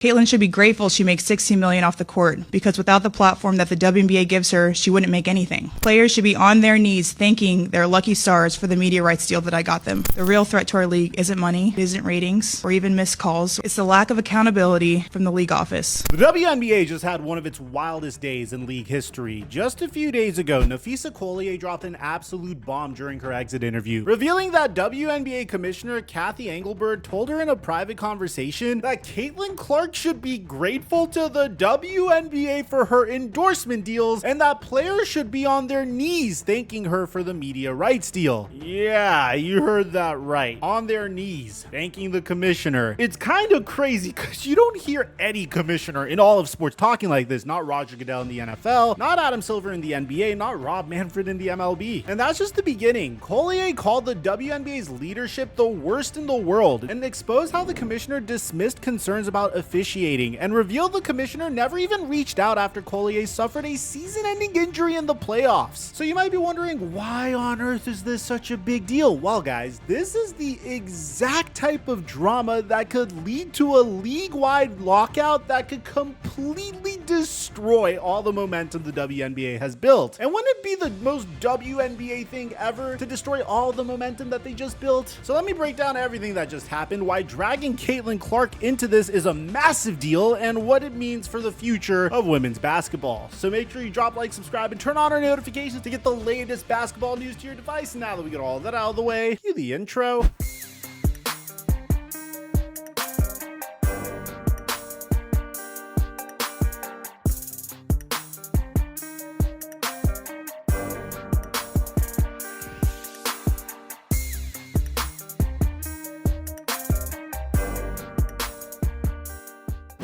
Caitlin should be grateful she makes $16 million off the court, because without the platform that the WNBA gives her, she wouldn't make anything. Players should be on their knees thanking their lucky stars for the media rights deal that I got them. The real threat to our league isn't money, it isn't ratings, or even missed calls. It's the lack of accountability from the league office. The WNBA just had one of its wildest days in league history. Just a few days ago, Napheesa Collier dropped an absolute bomb during her exit interview, revealing that WNBA Commissioner Cathy Engelbert told her in a private conversation that Caitlin Clark should be grateful to the WNBA for her endorsement deals, and that players should be on their knees thanking her for the media rights deal. Yeah, you heard that right. On their knees thanking the commissioner. It's kind of crazy because you don't hear any commissioner in all of sports talking like this. Not Roger Goodell in the NFL, not Adam Silver in the NBA, not Rob Manfred in the MLB. And that's just the beginning. Collier called the WNBA's leadership the worst in the world and exposed how the commissioner dismissed concerns about officiating and revealed the commissioner never even reached out after Collier suffered a season-ending injury in the playoffs. So you might be wondering, why on earth is this such a big deal? Well guys, this is the exact type of drama that could lead to a league-wide lockout that could completely destroy all the momentum the WNBA has built. And wouldn't it be the most WNBA thing ever to destroy all the momentum that they just built? So let me break down everything that just happened, why dragging Caitlin Clark into this is a massive deal, and what it means for the future of women's basketball. So make sure you drop, like, subscribe, and turn on our notifications to get the latest basketball news to your device. And now that we get all that out of the way, cue the intro.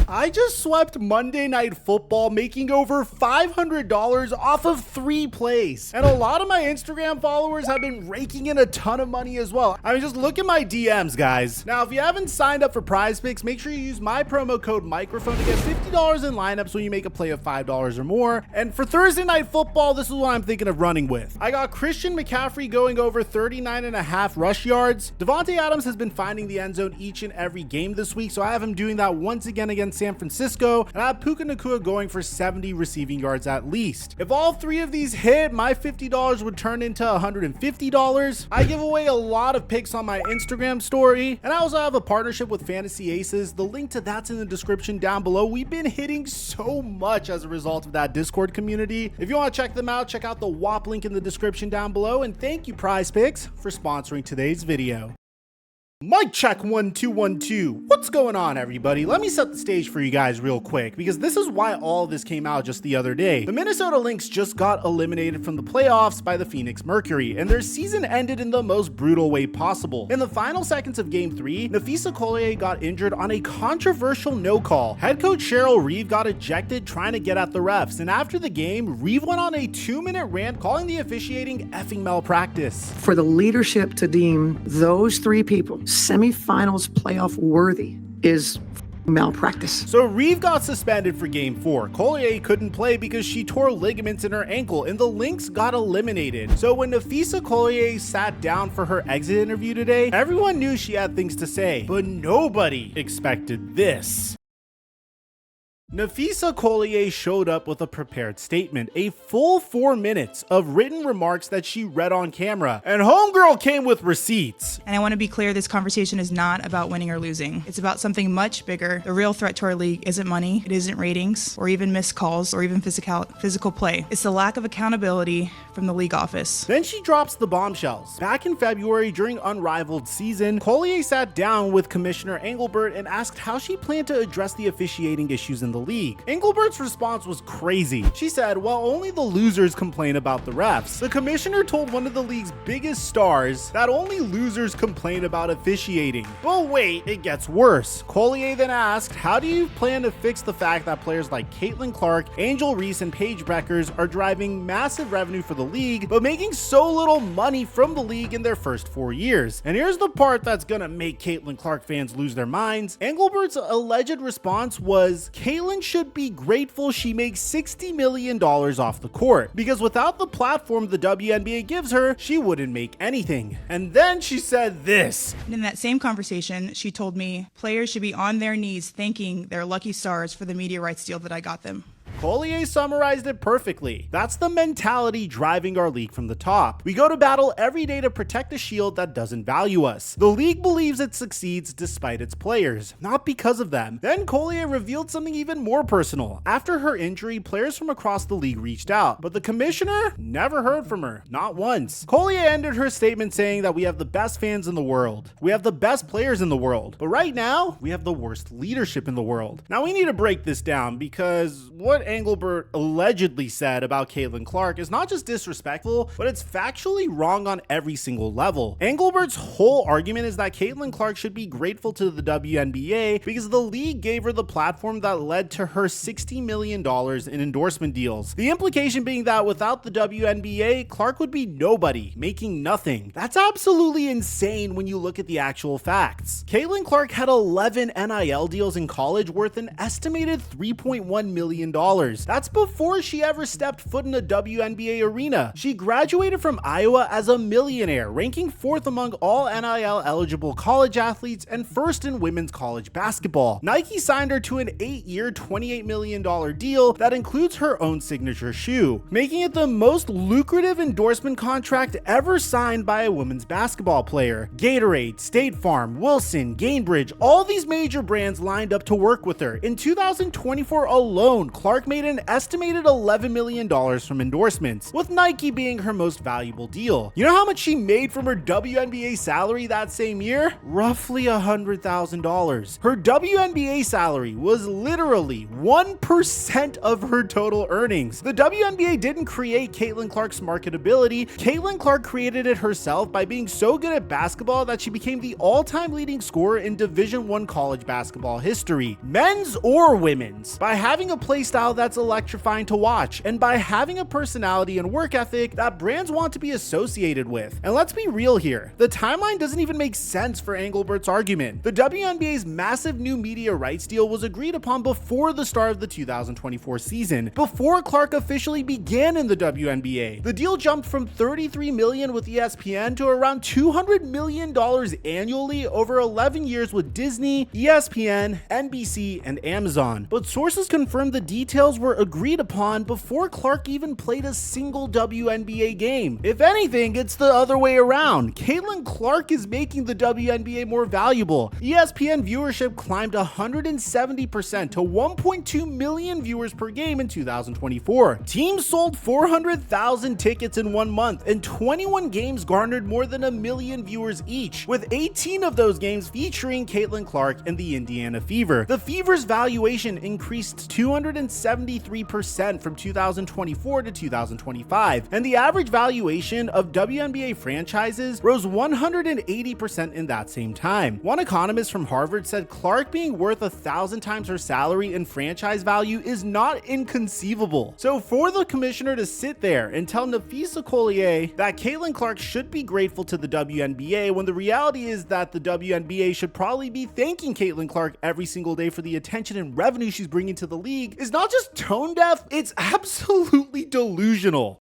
I just swept Monday Night Football, making over $500 off of 3 plays. And a lot of my Instagram followers have been raking in a ton of money as well. I mean, just look at my DMs, guys. Now, if you haven't signed up for Prize Picks, make sure you use my promo code microphone to get $50 in lineups when you make a play of $5 or more. And for Thursday Night Football, this is what I'm thinking of running with. I got Christian McCaffrey going over 39.5 rush yards. Devontae Adams has been finding the end zone each and every game this week, so I have him doing that once again against San Francisco, and I have Puka Nacua going for 70 receiving yards at least. If all 3 of these hit, my $50 would turn into $150. I give away a lot of picks on my Instagram story, and I also have a partnership with Fantasy Aces. The link to that's in the description down below. We've been hitting so much as a result of that Discord community. If you want to check them out, check out the WAP link in the description down below, and thank you Prize Picks for sponsoring today's video. Mic check 1 2 1 2. What's going on, everybody? Let me set the stage for you guys real quick, because this is why all of this came out just the other day. The Minnesota Lynx just got eliminated from the playoffs by the Phoenix Mercury, and their season ended in the most brutal way possible. In the final seconds of Game 3, Napheesa Collier got injured on a controversial no call. Head coach Cheryl Reeve got ejected trying to get at the refs, and after the game, Reeve went on a 2-minute rant calling the officiating effing malpractice. For the leadership to deem those 3 people semifinals playoff worthy is malpractice. So Reeve got suspended for Game 4. Collier couldn't play because she tore ligaments in her ankle, and the Lynx got eliminated. So when Napheesa Collier sat down for her exit interview today, everyone knew she had things to say, but nobody expected this. Napheesa Collier showed up with a prepared statement, a full 4 minutes of written remarks that she read on camera, and homegirl came with receipts. And I want to be clear, this conversation is not about winning or losing. It's about something much bigger. The real threat to our league isn't money, it isn't ratings, or even missed calls, or even physical play. It's the lack of accountability from the league office. Then she drops the bombshells. Back in February, during Unrivaled season, Collier sat down with Commissioner Engelbert and asked how she planned to address the officiating issues in the league. Engelbert's response was crazy. She said, well, only the losers complain about the refs. The commissioner told one of the league's biggest stars that only losers complain about officiating. But wait, it gets worse. Collier then asked, how do you plan to fix the fact that players like Caitlin Clark, Angel Reese, and Paige Bueckers are driving massive revenue for the league, but making so little money from the league in their first 4 years? And here's the part that's gonna make Caitlin Clark fans lose their minds. Engelbert's alleged response was, Caitlin Caitlyn should be grateful she makes $60 million off the court, because without the platform the WNBA gives her, she wouldn't make anything. And then she said this. In that same conversation, she told me players should be on their knees thanking their lucky stars for the media rights deal that I got them. Collier summarized it perfectly. That's the mentality driving our league from the top. We go to battle every day to protect a shield that doesn't value us. The league believes it succeeds despite its players, not because of them. Then Collier revealed something even more personal. After her injury, players from across the league reached out, but the commissioner never heard from her, not once. Collier ended her statement saying that we have the best fans in the world. We have the best players in the world. But right now, we have the worst leadership in the world. Now we need to break this down, because what Engelbert allegedly said about Caitlin Clark is not just disrespectful, but it's factually wrong on every single level. Engelbert's whole argument is that Caitlin Clark should be grateful to the WNBA because the league gave her the platform that led to her $60 million in endorsement deals. The implication being that without the WNBA, Clark would be nobody, making nothing. That's absolutely insane when you look at the actual facts. Caitlin Clark had 11 NIL deals in college worth an estimated $3.1 million. That's before she ever stepped foot in a WNBA arena. She graduated from Iowa as a millionaire, ranking 4th among all NIL eligible college athletes and 1st in women's college basketball. Nike signed her to an 8-year, $28 million deal that includes her own signature shoe, making it the most lucrative endorsement contract ever signed by a women's basketball player. Gatorade, State Farm, Wilson, Gainbridge, all these major brands lined up to work with her. In 2024 alone, Clark made an estimated $11 million from endorsements, with Nike being her most valuable deal. You know how much she made from her WNBA salary that same year? Roughly $100,000. Her WNBA salary was literally 1% of her total earnings. The WNBA didn't create Caitlin Clark's marketability. Caitlin Clark created it herself by being so good at basketball that she became the all-time leading scorer in Division I college basketball history, men's or women's, by having a play style that's electrifying to watch, and by having a personality and work ethic that brands want to be associated with. And let's be real here, the timeline doesn't even make sense for Engelbert's argument. The WNBA's massive new media rights deal was agreed upon before the start of the 2024 season, before Clark officially began in the WNBA. The deal jumped from $33 million with ESPN to around $200 million annually over 11 years with Disney, ESPN, NBC, and Amazon. But sources confirmed the details were agreed upon before Clark even played a single WNBA game. If anything, it's the other way around. Caitlin Clark is making the WNBA more valuable. ESPN viewership climbed 170% to 1.2 million viewers per game in 2024. Teams sold 400,000 tickets in 1 month, and 21 games garnered more than 1 million viewers each, with 18 of those games featuring Caitlin Clark and the Indiana Fever. The Fever's valuation increased 273% from 2024 to 2025, and the average valuation of WNBA franchises rose 180% in that same time. One economist from Harvard said Clark being worth 1,000 times her salary in franchise value is not inconceivable. So for the commissioner to sit there and tell Nafisa Collier that Caitlin Clark should be grateful to the WNBA, when the reality is that the WNBA should probably be thanking Caitlin Clark every single day for the attention and revenue she's bringing to the league, is not just tone deaf, it's absolutely delusional.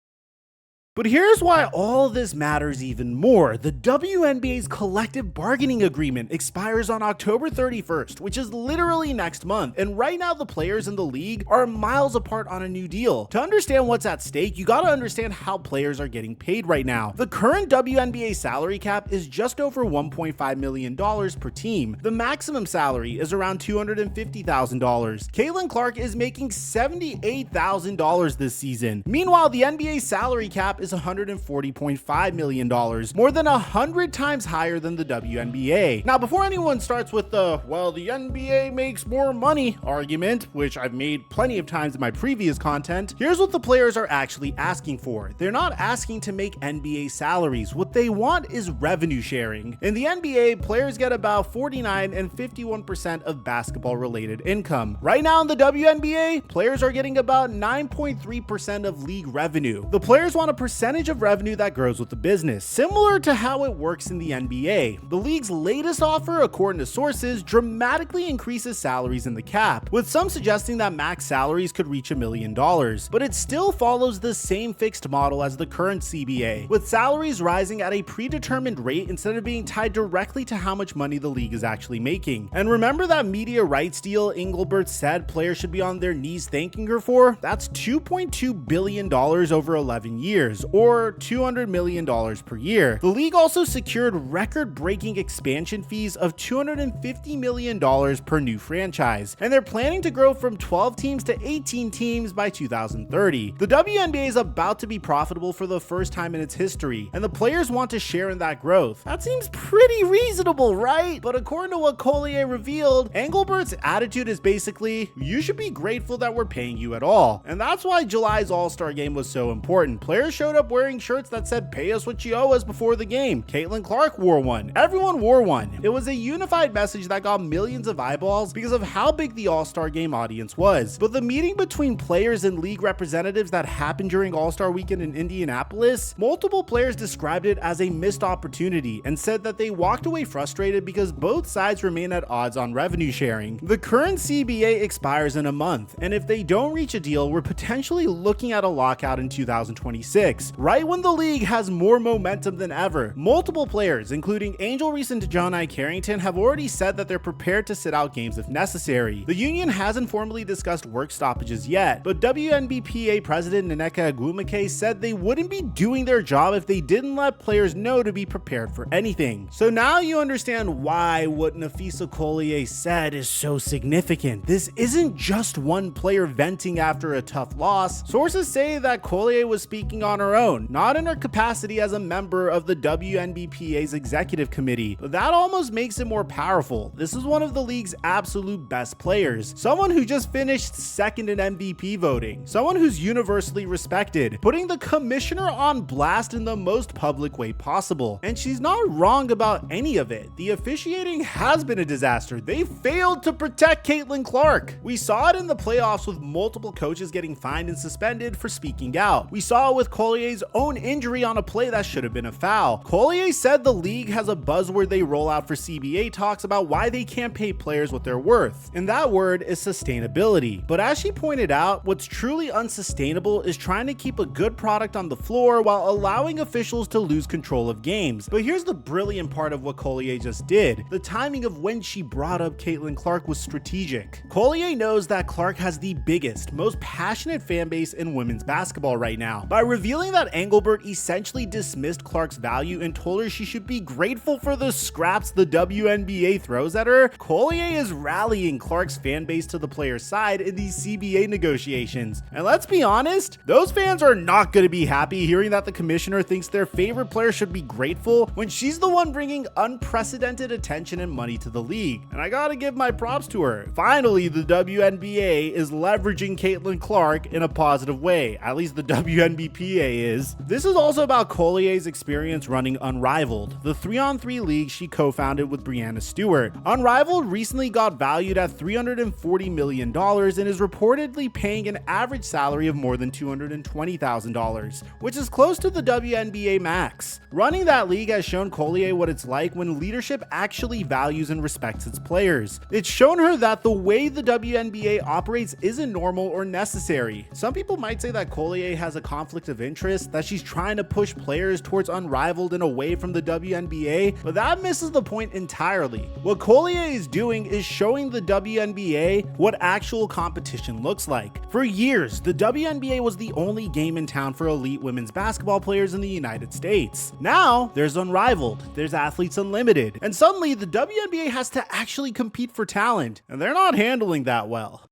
But here's why all this matters even more. The WNBA's collective bargaining agreement expires on October 31st, which is literally next month. And right now, the players in the league are miles apart on a new deal. To understand what's at stake, you gotta understand how players are getting paid right now. The current WNBA salary cap is just over $1.5 million per team. The maximum salary is around $250,000. Caitlin Clark is making $78,000 this season. Meanwhile, the NBA salary cap is $140.5 million, more than 100 times higher than the WNBA. Now, before anyone starts with the, well, the NBA makes more money argument, which I've made plenty of times in my previous content, here's what the players are actually asking for. They're not asking to make NBA salaries. What they want is revenue sharing. In the NBA, players get about 49 and 51% of basketball related income. Right now in the WNBA, players are getting about 9.3% of league revenue. The players want a percentage percentage of revenue that grows with the business, similar to how it works in the NBA. The league's latest offer, according to sources, dramatically increases salaries in the cap, with some suggesting that max salaries could reach $1 million, but it still follows the same fixed model as the current CBA, with salaries rising at a predetermined rate instead of being tied directly to how much money the league is actually making. And remember that media rights deal Engelbert said players should be on their knees thanking her for? That's $2.2 billion over 11 years, or $200 million per year. The league also secured record-breaking expansion fees of $250 million per new franchise, and they're planning to grow from 12 teams to 18 teams by 2030. The WNBA is about to be profitable for the first time in its history, and the players want to share in that growth. That seems pretty reasonable, right? But according to what Collier revealed, Engelbert's attitude is basically, you should be grateful that we're paying you at all. And that's why July's All-Star game was so important. Players showed up wearing shirts that said, pay us what you owe us before the game. Caitlin Clark wore one. Everyone wore one. It was a unified message that got millions of eyeballs because of how big the All-Star game audience was. But the meeting between players and league representatives that happened during All-Star weekend in Indianapolis, multiple players described it as a missed opportunity and said that they walked away frustrated because both sides remain at odds on revenue sharing. The current CBA expires in a month, and if they don't reach a deal, we're potentially looking at a lockout in 2026, right when the league has more momentum than ever. Multiple players, including Angel Reese and Dejounte Carrington, have already said that they're prepared to sit out games if necessary. The union hasn't formally discussed work stoppages yet, but WNBPA president Nneka Agwumike said they wouldn't be doing their job if they didn't let players know to be prepared for anything. So now you understand why what Nafisa Collier said is so significant. This isn't just one player venting after a tough loss. Sources say that Collier was speaking on her own, not in her capacity as a member of the WNBPA's executive committee. But that almost makes it more powerful. This is one of the league's absolute best players, someone who just finished second in MVP voting, someone who's universally respected, putting the commissioner on blast in the most public way possible. And she's not wrong about any of it. The officiating has been a disaster. They failed to protect Caitlin Clark. We saw it in the playoffs with multiple coaches getting fined and suspended for speaking out. We saw it with Collier's own injury on a play that should have been a foul. Collier said the league has a buzzword they roll out for CBA talks about why they can't pay players what they're worth, and that word is sustainability. But as she pointed out, what's truly unsustainable is trying to keep a good product on the floor while allowing officials to lose control of games. But here's the brilliant part of what Collier just did. The timing of when she brought up Caitlin Clark was strategic. Collier knows that Clark has the biggest, most passionate fan base in women's basketball right now. By revealing that Engelbert essentially dismissed Clark's value and told her she should be grateful for the scraps the WNBA throws at her, Collier is rallying Clark's fan base to the player's side in these CBA negotiations. And let's be honest, those fans are not going to be happy hearing that the commissioner thinks their favorite player should be grateful when she's the one bringing unprecedented attention and money to the league. And I gotta give my props to her. Finally, the WNBA is leveraging Caitlin Clark in a positive way. At least the WNBPA is. This is also about Collier's experience running Unrivaled, the 3-on-3 league she co-founded with Breanna Stewart. Unrivaled recently got valued at $340 million and is reportedly paying an average salary of more than $220,000, which is close to the WNBA max. Running that league has shown Collier what it's like when leadership actually values and respects its players. It's shown her that the way the WNBA operates isn't normal or necessary. Some people might say that Collier has a conflict of interest, that she's trying to push players towards Unrivaled and away from the WNBA, but that misses the point entirely. What Collier is doing is showing the WNBA what actual competition looks like. For years, the WNBA was the only game in town for elite women's basketball players in the United States. Now, there's Unrivaled, there's Athletes Unlimited, and suddenly the WNBA has to actually compete for talent, and they're not handling that well.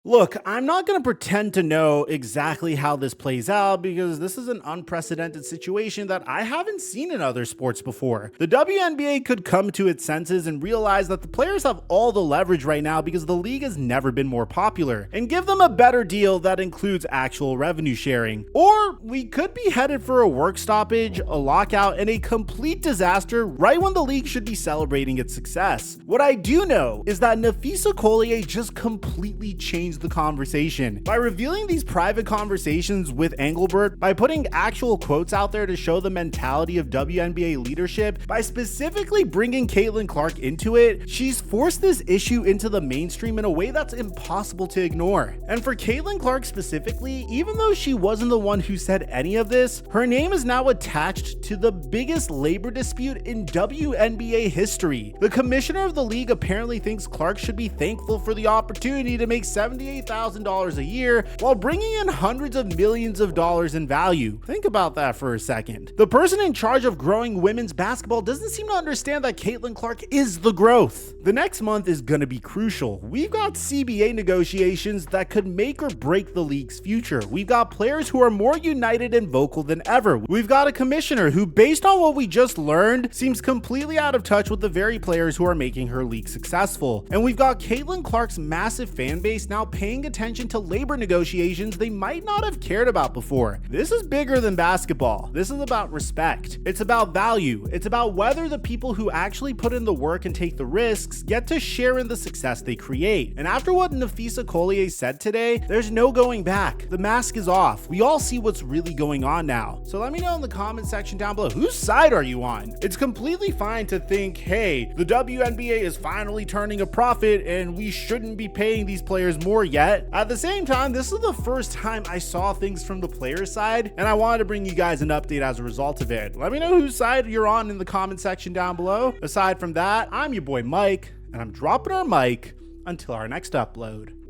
Look, I'm not going to pretend to know exactly how this plays out because this is an unprecedented situation that I haven't seen in other sports before. The WNBA could come to its senses and realize that the players have all the leverage right now because the league has never been more popular, and give them a better deal that includes actual revenue sharing. Or we could be headed for a work stoppage, a lockout, and a complete disaster right when the league should be celebrating its success. What I do know is that Nafisa Collier just completely changed change the conversation. By revealing these private conversations with Engelbert, by putting actual quotes out there to show the mentality of WNBA leadership, by specifically bringing Caitlin Clark into it, she's forced this issue into the mainstream in a way that's impossible to ignore. And for Caitlin Clark specifically, even though she wasn't the one who said any of this, her name is now attached to the biggest labor dispute in WNBA history. The commissioner of the league apparently thinks Clark should be thankful for the opportunity to make $78,000 a year while bringing in hundreds of millions of dollars in value. Think about that for a second. The person in charge of growing women's basketball doesn't seem to understand that Caitlin Clark is the growth. The next month is going to be crucial. We've got CBA negotiations that could make or break the league's future. We've got players who are more united and vocal than ever. We've got a commissioner who, based on what we just learned, seems completely out of touch with the very players who are making her league successful. And we've got Caitlin Clark's massive fan base now paying attention to labor negotiations they might not have cared about before. This is bigger than basketball. This is about respect. It's about value. It's about whether the people who actually put in the work and take the risks get to share in the success they create. And after what Nafisa Collier said today, there's no going back. The mask is off. We all see what's really going on now. So let me know in the comment section down below, whose side are you on? It's completely fine to think, hey, the WNBA is finally turning a profit and we shouldn't be paying these players more yet. At the same time, this is the first time I saw things from the player side, and I wanted to bring you guys an update as a result of it. Let me know whose side you're on in the comment section down below. Aside from that, I'm your boy Mike, and I'm dropping our mic until our next upload.